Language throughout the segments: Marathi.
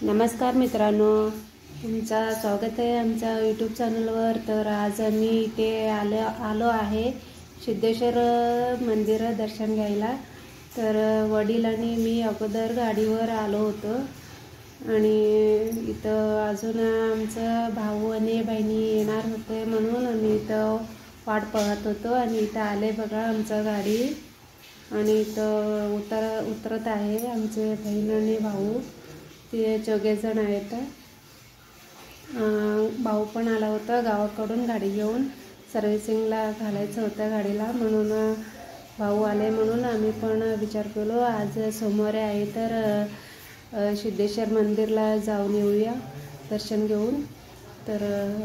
नमस्कार मित्रांनो, तुमचं स्वागत आहे आमच्या यूट्यूब चॅनलवर। तर आज आम्ही इथे आलो आहे सिद्धेश्वर मंदिर दर्शन घ्यायला। तर वडील आणि मी अगोदर गाडीवर आलो होतो आणि इथं अजून आमचं भाऊ आणि बहिणी येणार होते म्हणून आम्ही इथं वाट पाहत होतो। आणि इथं आले बघा आमचं गाडी आणि इथं उतरत आहे आमचे बहीण आणि भाऊ। ते 4 जण आहेत। भाऊ पण आला होता गावाकडून गाडी घेऊन, सर्व्हिसिंगला घालायचं होतं गाडीला म्हणून भाऊ आले म्हणून आम्ही पण विचार केलो आज सोमवार आहे तर सिद्धेश्वर मंदिरला जाऊन येऊया दर्शन घेऊन। तर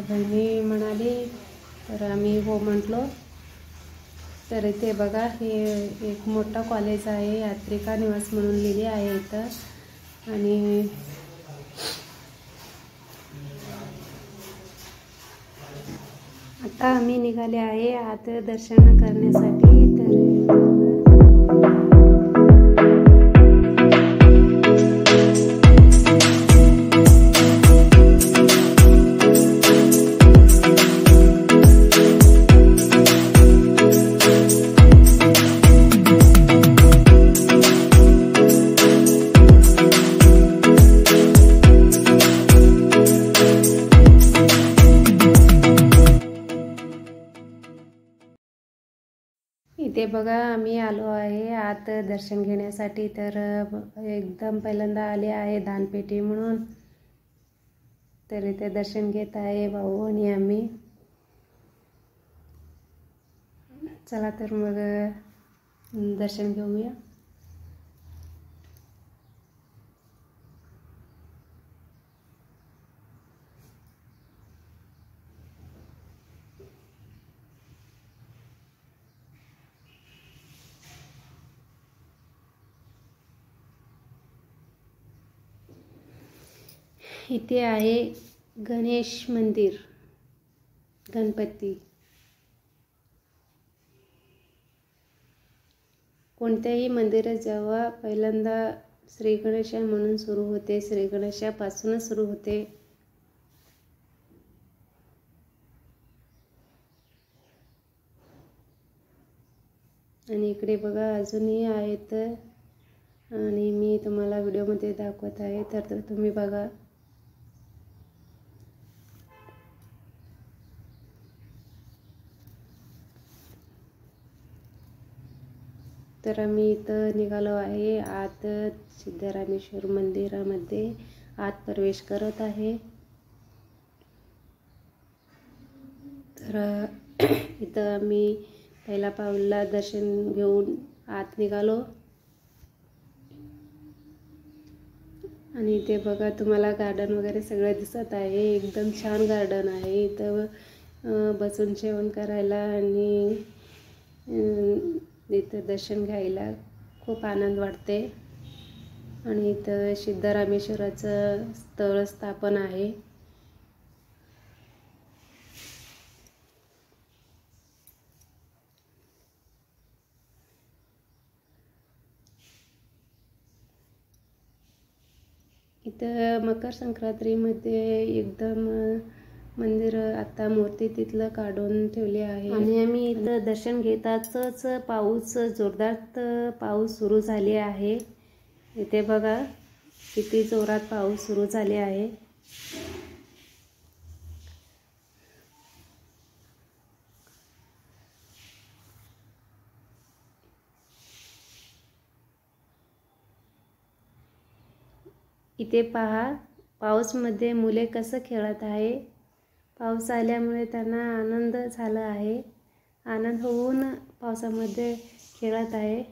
बहिणी म्हणाली तर आम्ही हो म्हटलो। तर इथे बघा हे एक मोठा कॉलेज आहे, यात्रिका निवास म्हणून लिहिले आहे इथं। आणि आता आम्ही निघाले आहे आत दर्शन करण्यासाठी। इथे बघा आम्ही आलो आहे आत दर्शन घेण्यासाठी। तर एकदम पहिल्यांदा आले आहे दानपेटी म्हणून। तर इथे दर्शन घेत आहे भाऊ आणि आम्ही। चला तर मग दर्शन घेऊया। इथे आहे गणेश मंदिर, गणपती। कोणत्याही मंदिरात जेव्हा पहिल्यांदा श्री गणेश म्हणून सुरू होते, श्री गणेशापासूनच सुरू होते। आणि इकडे बघा अजूनही आहेत आणि मी तुम्हाला व्हिडिओमध्ये दाखवत आहे तर तुम्ही बघा। तर आम्ही इथं निघालो आहे आत सिद्धरामेश्वर मंदिरामध्ये आत प्रवेश करत आहे। तर इथं आम्ही पहिला पाऊलला दर्शन घेऊन आत निघालो। आणि इथे बघा तुम्हाला गार्डन वगैरे सगळं दिसत आहे, एकदम छान गार्डन आहे। इथं बसून जेवण करायला आणि इथं दर्शन घ्यायला खूप आनंद वाटते। आणि इथं सिद्धरामेश्वराचं स्थळ स्थापन आहे। इथं मकर संक्रांतीमध्ये एकदम मंदिर आता मूर्ती तिथलं काढून ठेवली आहे। आणि आम्ही इथं दर्शन घेताच पाऊस जोरदार पाऊस सुरू झाले आहे। इथे बघा किती जोरात पाऊस सुरू झाले आहे। इथे पहा पाऊसमध्ये मुले कसं खेळत आहे। पाऊस आल्यामुळे त्यांना आनंद झाला आहे, आनंद होऊन पावसामध्ये खेळत आहे।